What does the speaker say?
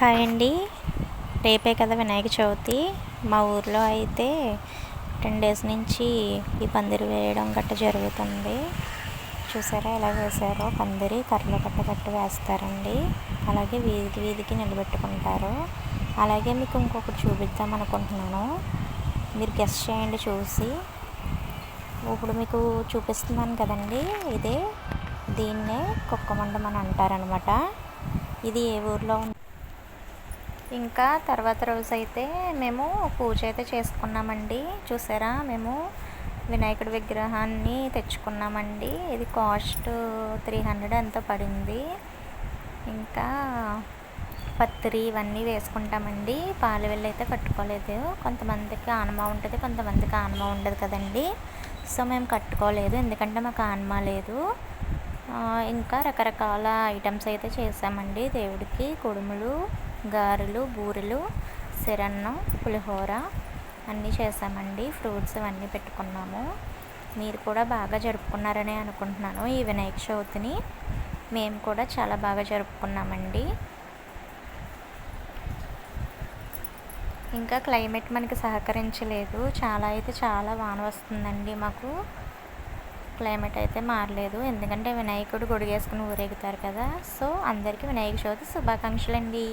Hi అండి. రేపే కదా వినాయక చవితి. మా ఊర్లో అయితే 10 డేస్ నుంచి ఈ పందిరి వేయడం గట్ట జరుగుతుంది. చూసారా ఎలా వేశారో పందిరి, కర్రలు కట్టి వేస్తారండి. అలాగే వీధికి వీధికి నిలబెట్టుకుంటారు. అలాగే మీకు ఇంకొకటి చూపిద్దాం అనుకుంటున్నాను, మీరు గెస్ చేయండి చూసి. ఇప్పుడు మీకు చూపిస్తున్నాను కదండి, దీన్నే కుక్కమండం అని అంటారనమాట. ఇది ఏ ఊర్లో ఇంకా తర్వాత రోజు అయితే మేము పూజ అయితే చేసుకున్నామండి. చూసారా, మేము వినాయకుడి విగ్రహాన్ని తెచ్చుకున్నామండి. ఇది కాస్ట్ 300 ఎంతో పడింది. ఇంకా పత్రి ఇవన్నీ వేసుకుంటామండి. పాలవెల్లి అయితే కట్టుకోలేదు. కొంతమందికి ఆనమా ఉంటుంది, కొంతమందికి ఆనమా ఉండదు కదండి. సో మేము కట్టుకోలేదు, ఎందుకంటే మాకు ఆనమా లేదు. ఇంకా రకరకాల ఐటమ్స్ అయితే చేసామండి దేవుడికి. కుడుములు, గారెలు, బూరెలు, సిరన్నం, పులిహోర అన్నీ చేసామండి. ఫ్రూట్స్ అవన్నీ పెట్టుకున్నాము. మీరు కూడా బాగా జరుపుకున్నారని అనుకుంటున్నాను ఈ వినాయక చవితిని. మేము కూడా చాలా బాగా జరుపుకున్నామండి. ఇంకా క్లైమేట్ మనకి సహకరించలేదు, చాలా వాన వస్తుందండి. మాకు క్లైమేట్ అయితే మారలేదు, ఎందుకంటే వినాయకుడు గొడుగేసుకుని ఊరేగుతారు కదా. సో అందరికీ వినాయక చవితి శుభాకాంక్షలు అండి.